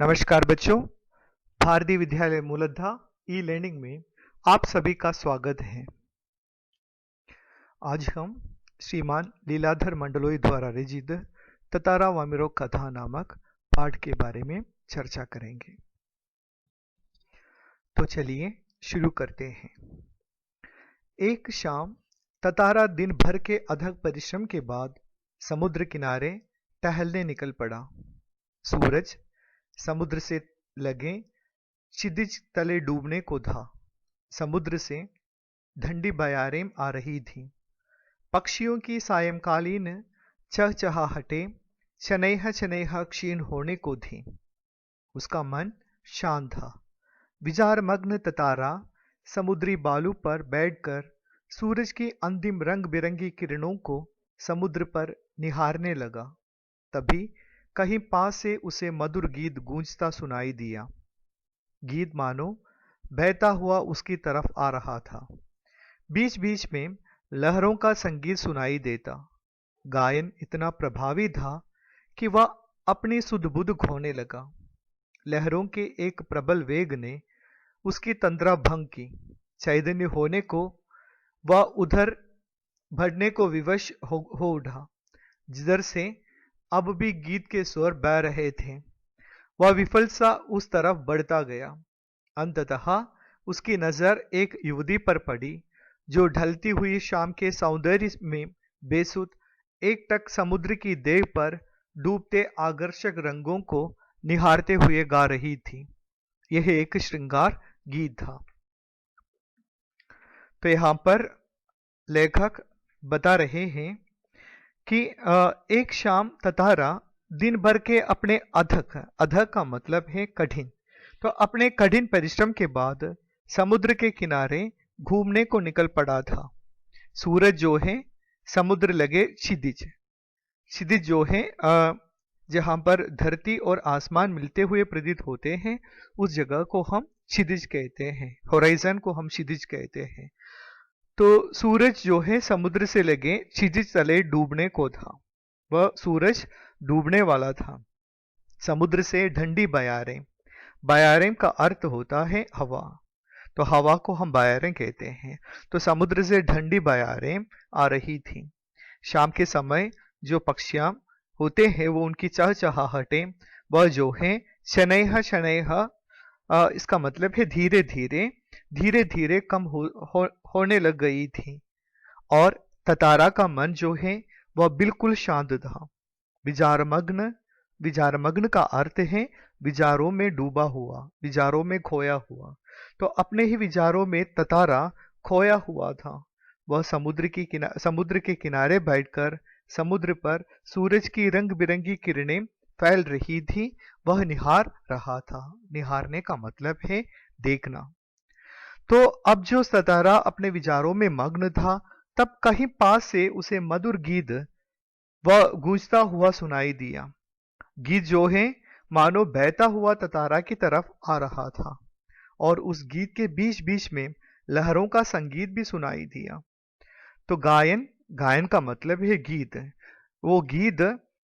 नमस्कार बच्चों। भारतीय विद्यालय मूलतः ई लर्निंग में आप सभी का स्वागत है। आज हम श्रीमान लीलाधर मंडलोई द्वारा रचित ततारा वामिरो कथा नामक पाठ के बारे में चर्चा करेंगे। तो चलिए शुरू करते हैं। एक शाम ततारा दिन भर के अथक परिश्रम के बाद समुद्र किनारे टहलने निकल पड़ा। सूरज समुद्र से लगे क्षितिज तले डूबने को था। समुद्र से ठंडी बयारें आ रही थी। पक्षियों की सायंकालीन चहचहाहटें शनैः शनैः क्षीण होने को थी। उसका मन शांत था। विचारमग्न ततारा समुद्री बालू पर बैठकर सूरज की अंतिम रंग बिरंगी किरणों को समुद्र पर निहारने लगा। तभी कहीं पास से उसे मधुर गीत गूंजता सुनाई दिया। गीत मानो बहता हुआ उसकी तरफ आ रहा था। बीच बीच में लहरों का संगीत सुनाई देता। गायन इतना प्रभावी था कि वह अपनी सुध-बुध खोने लगा। लहरों के एक प्रबल वेग ने उसकी तंद्रा भंग की। चैतन्य होने को वह उधर बढ़ने को विवश हो उठा जिधर से अब भी गीत के स्वर बह रहे थे। वह विफल सा उस तरफ बढ़ता गया। अंततः उसकी नजर एक युवती पर पड़ी जो ढलती हुई शाम के सौंदर्य में बेसुध एकटक समुद्र की देह पर डूबते आकर्षक रंगों को निहारते हुए गा रही थी। यह एक श्रृंगार गीत था। तो यहाँ पर लेखक बता रहे हैं कि एक शाम ततारा दिन भर के अपने अथक का मतलब है कठिन, तो अपने कठिन परिश्रम के बाद समुद्र के किनारे घूमने को निकल पड़ा था। सूरज जो है समुद्र लगे क्षितिज जो है जहां पर धरती और आसमान मिलते हुए प्रतीत होते हैं उस जगह को हम क्षितिज कहते हैं। होराइजन को हम क्षितिज कहते हैं। तो सूरज जो है समुद्र से लगे क्षितिज तले डूबने को था। वह सूरज डूबने वाला था। समुद्र से ठंडी बयारें का अर्थ होता है हवा, तो हवा को हम बयारें कहते हैं। तो समुद्र से ठंडी बयारें आ रही थी। शाम के समय जो पक्षियां होते हैं वो उनकी चहचहाहटें वह जो है शनैः शनैः इसका मतलब है धीरे धीरे कम होने लग गई थी। और ततारा का मन जो है वह बिल्कुल शांत था। विचारमग्न का अर्थ है विचारों में डूबा हुआ, विचारों में खोया हुआ। तो अपने ही विचारों में ततारा खोया हुआ था। वह समुद्र के किनारे बैठकर समुद्र पर सूरज की रंग बिरंगी किरणें फैल रही थी वह निहार रहा था। निहारने का मतलब है देखना। तो अब जो ततारा अपने विचारों में मग्न था तब कहीं पास से उसे मधुर गीत वह गूंजता हुआ सुनाई दिया। गीत जो है मानो बहता हुआ ततारा की तरफ आ रहा था और उस गीत के बीच बीच में लहरों का संगीत भी सुनाई दिया। तो गायन का मतलब है गीत। वो गीत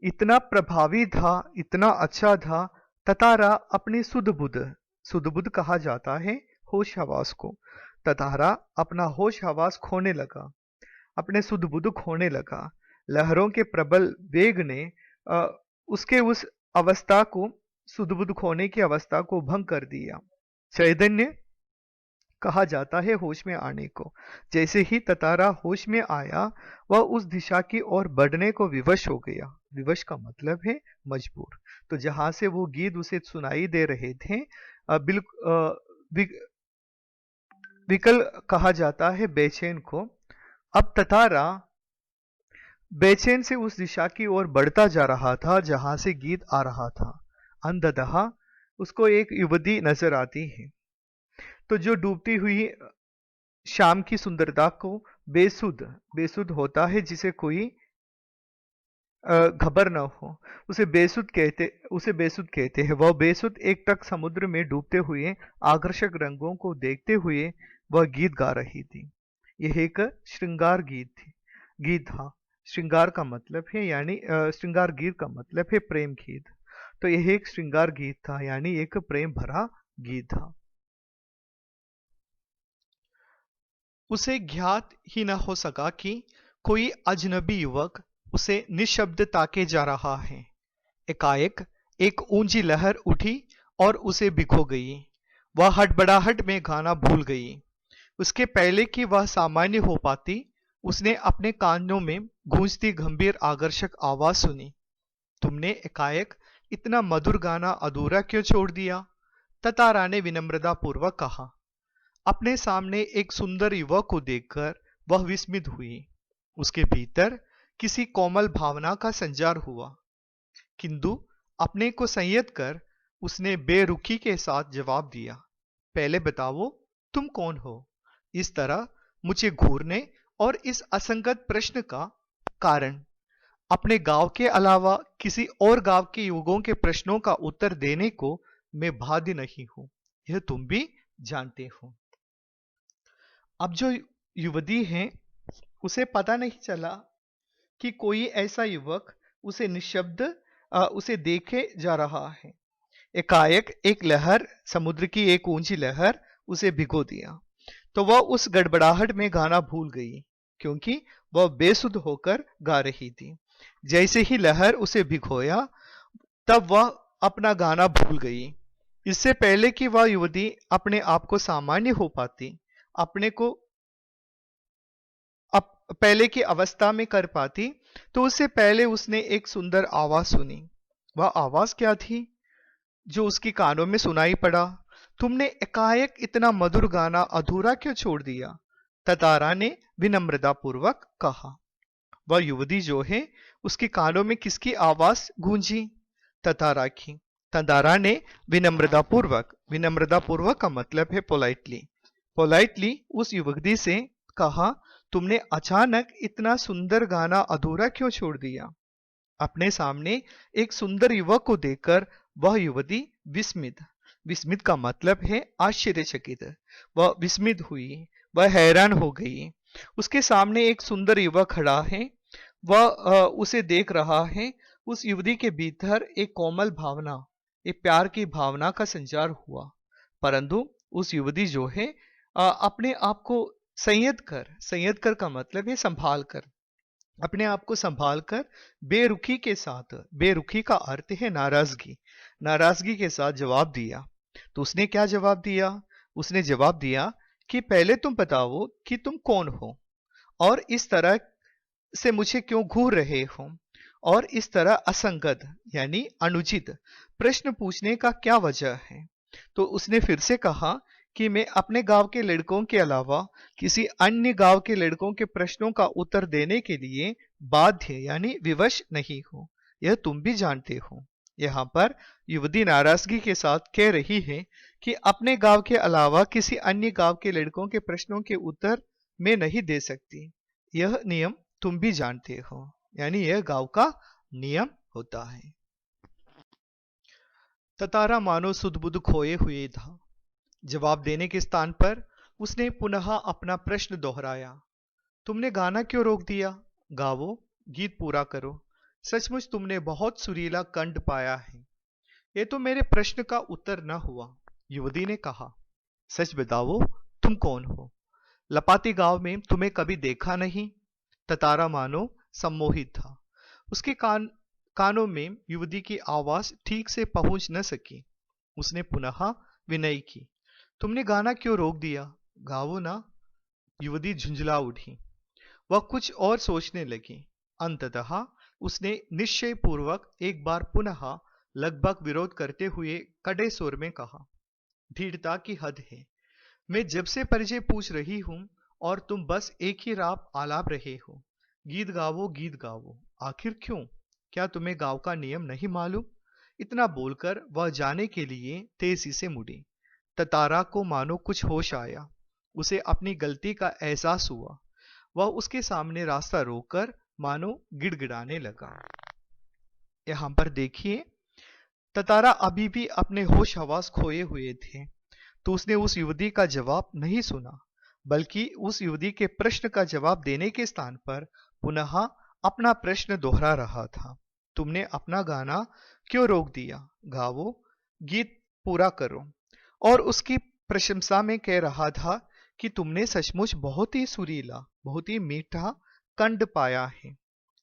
इतना प्रभावी था, इतना अच्छा था। ततारा अपनी सुध-बुध कहा जाता है होश हवास को। ततारा अपना होश हवास खोने लगा, अपने सुध-बुध खोने लगा। लहरों के प्रबल वेग ने उसके उस अवस्था को, सुध-बुध खोने की अवस्था को भंग कर दिया। चैतन्य कहा जाता है होश में आने को। जैसे ही ततारा होश में आया वह उस दिशा की ओर बढ़ने को विवश हो गया। विवश का मतलब है मजबूर। तो जहां से वो गीत उसे सुनाई दे रहे थे विकल कहा जाता है बेचैन को। अब ततारा बेचैन से उस दिशा की ओर बढ़ता जा रहा था जहां से गीत आ रहा था। अंततः उसको एक युवती नजर आती है। तो जो डूबती हुई शाम की सुंदरता को बेसुध होता है, जिसे कोई खबर न हो, उसे बेसुध कहते हैं। वह बेसुध एकटक समुद्र में डूबते हुए आकर्षक रंगों को देखते हुए वह गीत गा रही थी। यह एक श्रृंगार गीत था। श्रृंगार का मतलब है यानी श्रृंगार गीत का मतलब है प्रेम गीत। तो यह एक श्रृंगार गीत था, यानी एक प्रेम भरा गीत था। उसे ज्ञात ही न हो सका कि कोई अजनबी युवक उसे निशब्द ताके जा रहा है। एकाएक एक ऊंची लहर उठी और उसे भिगो गई। वह हड़बड़ाहट में गाना भूल गई। उसके पहले कि वह सामान्य हो पाती, उसने अपने कानों में गूंजती गंभीर आकर्षक आवाज सुनी। तुमने एकाएक इतना मधुर गाना अधूरा क्यों छोड़ दिया? ततारा ने विनम्रता पूर्वक कहा। अपने सामने एक सुंदर युवक को देखकर वह विस्मित हुई। उसके भीतर किसी कोमल भावना का संचार हुआ, किंतु अपने को संयत कर उसने बेरुखी के साथ जवाब दिया, पहले बताओ तुम कौन हो? इस तरह मुझे घूरने और इस असंगत प्रश्न का कारण। अपने गांव के अलावा किसी और गांव के युवकों के प्रश्नों का उत्तर देने को मैं बाध्य नहीं हूं, यह तुम भी जानते हो। अब जो युवती है उसे पता नहीं चला कि कोई ऐसा युवक उसे निशब्द उसे देखे जा रहा है। एकाएक एक लहर, समुद्र की एक ऊंची लहर उसे भिगो दिया, तो वह उस गड़बड़ाहट में गाना भूल गई, क्योंकि वह बेसुध होकर गा रही थी। जैसे ही लहर उसे भिगोया, तब वह अपना गाना भूल गई। इससे पहले कि वह युवती अपने आप को सामान्य हो पाती, अपने को पहले की अवस्था में कर पाती, तो उससे पहले उसने एक सुंदर आवाज सुनी। वह आवाज क्या थी जो उसकी कानों में सुनाई पड़ा? तुमने एकाएक इतना मधुर गाना अधूरा क्यों छोड़ दिया? ततारा ने विनम्रता पूर्वक कहा। वह युवती जो है उसके कानों में किसकी आवाज गूंजी? ततारा की। ततारा ने विनम्रता पूर्वक का मतलब है पोलाइटली उस युवती से कहा, तुमने अचानक इतना सुंदर गाना अधूरा क्यों छोड़ दिया? अपने सामने एक सुंदर युवक को देखकर वह युवती विस्मित का मतलब है आश्चर्यचकित। वह विस्मित हुई, वह हैरान हो गई। उसके सामने एक सुंदर युवक खड़ा है, वह उसे देख रहा है। उस युवती के भीतर एक कोमल भावना, एक प्यार की भावना का संचार हुआ, परंतु उस युवती जो है अपने आप को संयत कर का मतलब है संभाल कर, अपने आप को संभाल कर बेरुखी के साथ, बेरुखी का अर्थ है नाराजगी के साथ जवाब दिया। तो उसने क्या जवाब दिया? उसने जवाब दिया कि पहले तुम बताओ कि तुम कौन हो और इस तरह से मुझे क्यों घूर रहे हो, और इस तरह असंगत यानी अनुचित प्रश्न पूछने का क्या वजह है? तो उसने फिर से कहा कि मैं अपने गांव के लड़कों के अलावा किसी अन्य गांव के लड़कों के प्रश्नों का उत्तर देने के लिए बाध्य यानी विवश नहीं हूं, यह तुम भी जानते हो। यहाँ पर युवती नाराजगी के साथ कह रही है कि अपने गांव के अलावा किसी अन्य गांव के लड़कों के प्रश्नों के उत्तर मैं नहीं दे सकती, यह नियम तुम भी जानते हो, यानी यह गांव का नियम होता है। ततारा मानो सुध-बुध खोए हुए था। जवाब देने के स्थान पर उसने पुनः अपना प्रश्न दोहराया, तुमने गाना क्यों रोक दिया? गावो, गीत पूरा करो। सचमुच तुमने बहुत सुरीला कंठ पाया है। ये तो मेरे प्रश्न का उत्तर न हुआ, युवती ने कहा। सच बताओ, तुम कौन हो? लपाती गांव में तुम्हें कभी देखा नहीं। ततारा मानो सम्मोहित था। उसके कानों में युवती की आवाज ठीक से पहुंच न सकी। उसने पुनः विनय की, तुमने गाना क्यों रोक दिया? गावो ना। युवती झुंझला उठी। वह कुछ और सोचने लगी। अंततः उसने निश्चय पूर्वक एक बार पुनः लगभग विरोध करते हुए कड़े स्वर में कहा, धीरता की हद है। मैं जब से परिचय पूछ रही हूं और तुम बस एक ही रात आलाप रहे हो। गीत गावो, आखिर क्यों? क्या तुम्हें गांव का नियम नहीं मालूम? इतना बोलकर वह जाने के लिए तेजी से मुड़ी। ततारा को मानो कुछ होश आया। उसे अपनी गलती का एहसास हुआ। वह उसके सामने रास्ता रोककर मानो गिड़गिड़ाने लगा। यहां पर देखिए, ततारा अभी भी अपने होश हवास खोए हुए थे, तो उसने उस युवती का जवाब नहीं सुना, बल्कि उस युवती के प्रश्न का जवाब देने के स्थान पर पुनः अपना प्रश्न दोहरा रहा था। तुमने अपना गाना क्यों रोक दिया? गाओ, गीत पूरा करो। और उसकी प्रशंसा में कह रहा था कि तुमने सचमुच बहुत ही सुरीला, बहुत ही मीठा कंठ पाया है।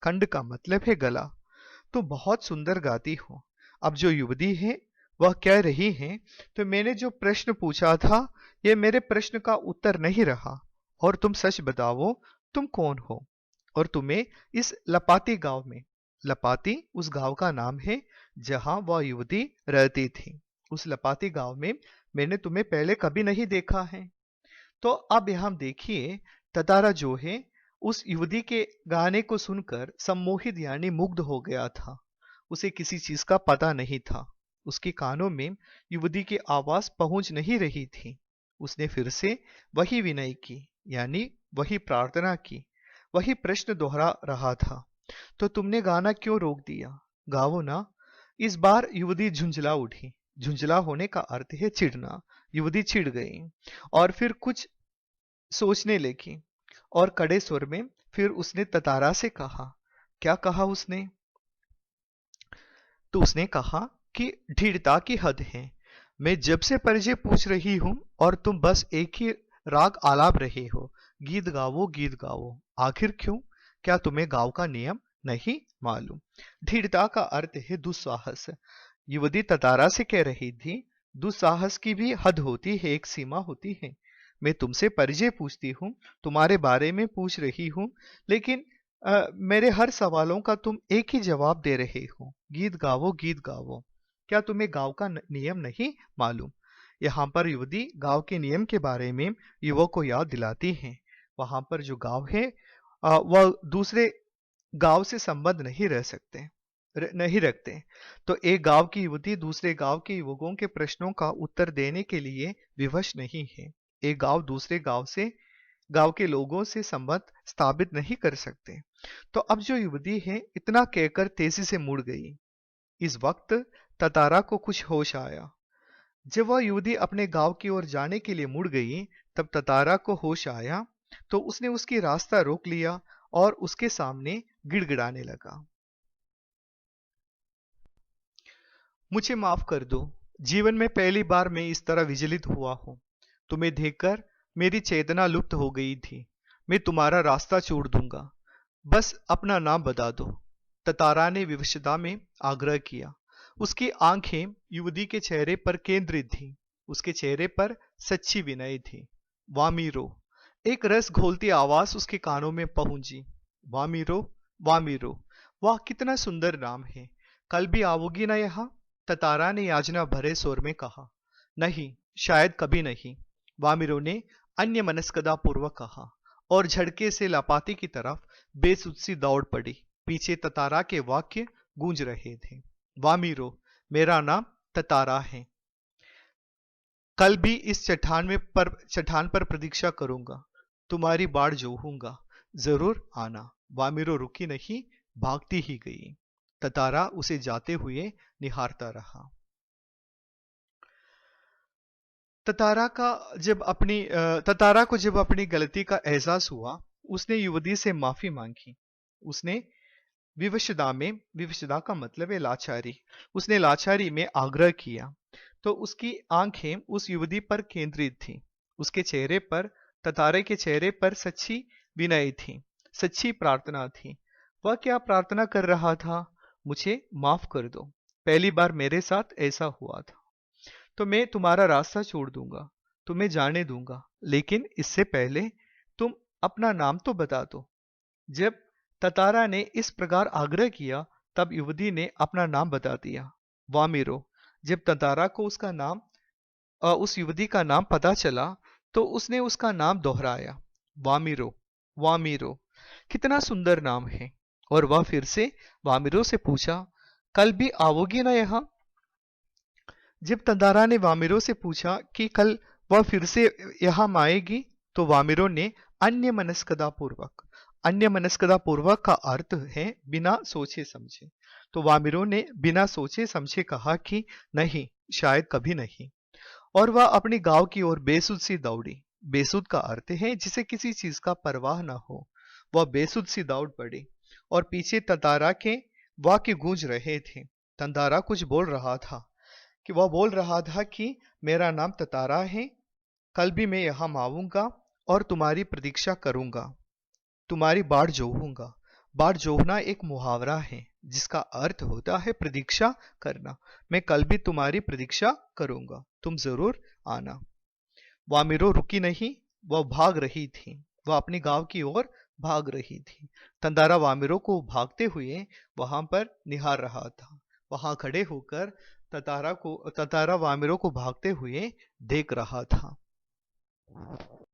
कंठ का मतलब है गला। तुम बहुत सुंदर गाती हो। अब जो युवती है वह कह रही है, तो मैंने जो प्रश्न पूछा था यह मेरे प्रश्न का उत्तर नहीं रहा। और तुम सच बताओ, तुम कौन हो? और तुम्हें इस लपाती गांव में, लपाती उस गांव का नाम है जहां वह युवती रहती थी, उस लपाती गांव में मैंने तुम्हें पहले कभी नहीं देखा है। तो अब यहां देखिए, ततारा जो है उस युवती के गाने को सुनकर सम्मोहित यानी मुग्ध हो गया था। उसे किसी चीज का पता नहीं था। उसके कानों में युवती की आवाज पहुंच नहीं रही थी। उसने फिर से वही विनय की, यानी वही प्रार्थना की, वही प्रश्न दोहरा रहा था, तो तुमने गाना क्यों रोक दिया? गाओ ना। इस बार युवती झुंझला उठी। झुंझला होने का अर्थ है चिढ़ना। युवती चिढ़ गई और फिर कुछ सोचने लगी और कड़े स्वर में फिर उसने ततारा से कहा। क्या कहा उसने? तो उसने कहा कि ढीठता की हद है। मैं जब से परिचय पूछ रही हूं और तुम बस एक ही राग आलाप रहे हो, गीत गाओ गीत गाओ। आखिर क्यों? क्या तुम्हें गाँव का नियम नहीं मालूम? ढीठता का अर्थ है दुस्साहस। युवती ततारा से कह रही थी, दुस्साहस की भी हद होती है, एक सीमा होती है। मैं तुमसे परिचय पूछती हूँ, तुम्हारे बारे में पूछ रही हूँ, लेकिन मेरे हर सवालों का तुम एक ही जवाब दे रहे हो, गीत गाओ गीत गाओ। क्या तुम्हें गांव का नियम नहीं मालूम? यहाँ पर युवती गांव के नियम के बारे में युवक को याद दिलाती है। वहां पर जो गांव है वह दूसरे गांव से संबंध नहीं रह सकते, नहीं रखते। तो एक गांव की युवती दूसरे गांव के युवकों के प्रश्नों का उत्तर देने के लिए विवश नहीं है। एक गांव दूसरे गांव से, गांव के लोगों से संबंध स्थापित नहीं कर सकते। तो अब जो युवती है इतना कहकर तेजी से मुड़ गई। इस वक्त ततारा को कुछ होश आया। जब वह युवती अपने गांव की ओर जाने के लिए मुड़ गई, तब ततारा को होश आया, तो उसने उसकी रास्ता रोक लिया और उसके सामने गिड़गिड़ाने लगा। मुझे माफ कर दो। जीवन में पहली बार मैं इस तरह विचलित हुआ हूं। तुम्हें देखकर मेरी चेतना लुप्त हो गई थी। मैं तुम्हारा रास्ता छोड़ दूंगा। बस अपना नाम बता दो। ततारा ने विवशता में आग्रह किया। उसकी आंखें युवती के चेहरे पर केंद्रित थीं। उसके चेहरे पर सच्ची विनय थी। वामीरो। एक रस घोलती आवाज उसके कानों में पहुंची। वामीरो, वामीरो। वाह, कितना सुंदर नाम है। कल भी आओगी ना यहाँ? ततारा ने याचना भरे स्वर में कहा। नहीं, शायद कभी नहीं, वामिरो ने अन्य मनस्कता पूर्वक कहा और झटके से लपाती की तरफ बेसुध सी दौड़ पड़ी। पीछे ततारा के वाक्य गूंज रहे थे। वामिरो, मेरा नाम ततारा है। कल भी इस चट्टान पर प्रतीक्षा करूंगा। तुम्हारी बाढ़ जोहूंगा। जरूर आना। वामिरो रुकी नहीं, भागती ही गई। ततारा उसे जाते हुए निहारता रहा। ततारा को जब अपनी गलती का एहसास हुआ, उसने युवती से माफी मांगी। उसने विवशता का मतलब है लाचारी। उसने लाचारी में आग्रह किया, तो उसकी आंखें उस युवती पर केंद्रित थीं। उसके चेहरे पर, ततारे के चेहरे पर सच्ची विनय थी, सच्ची प्रार्थना थी। वह क्या प्रार्थना कर रहा था? मुझे माफ कर दो। पहली बार मेरे साथ ऐसा हुआ था, तो मैं तुम्हारा रास्ता छोड़ दूंगा, तुम्हें जाने दूंगा, लेकिन इससे पहले तुम अपना नाम तो बता दो। जब ततारा ने इस प्रकार आग्रह किया, तब युवती ने अपना नाम बता दिया, वामिरो। जब ततारा को उसका नाम, उस युवती का नाम पता चला, तो उसने उसका नाम दोहराया, वामिरो, वामिरो। कितना सुंदर नाम है। और वह फिर से वामिरो से पूछा, कल भी आओगी ना यहाँ? जब तंदारा ने वामिरो से पूछा कि कल वह फिर से यहां आएगी, तो वामिरो ने अन्य मनस्कता पूर्वक का अर्थ है बिना सोचे समझे। तो वामिरो ने बिना सोचे समझे कहा कि नहीं, शायद कभी नहीं। और वह अपनी गांव की ओर बेसुध सी दौड़ी। बेसुध का अर्थ है जिसे किसी चीज का परवाह न हो। वह बेसुध सी दौड़ पड़ी और पीछे ततारा के वाक्य गूंज रहे थे। तंदारा कुछ बोल रहा था वह बोल रहा था कि मेरा नाम ततारा है, कल भी मैं यहाँ आऊंगा और तुम्हारी प्रतीक्षा करूंगा, तुम्हारी बाट जोहूंगा। बाट जोहना एक मुहावरा है जिसका अर्थ होता है प्रतीक्षा करना। मैं कल भी तुम्हारी प्रतीक्षा करूंगा, तुम जरूर आना। वामिरो रुकी नहीं, वह भाग रही थी, वह अपने गांव की ओर भाग रही थी। तंदारा वामिरो को भागते हुए वहां पर निहार रहा था। वहां खड़े होकर ततारा वामिरो को भागते हुए देख रहा था।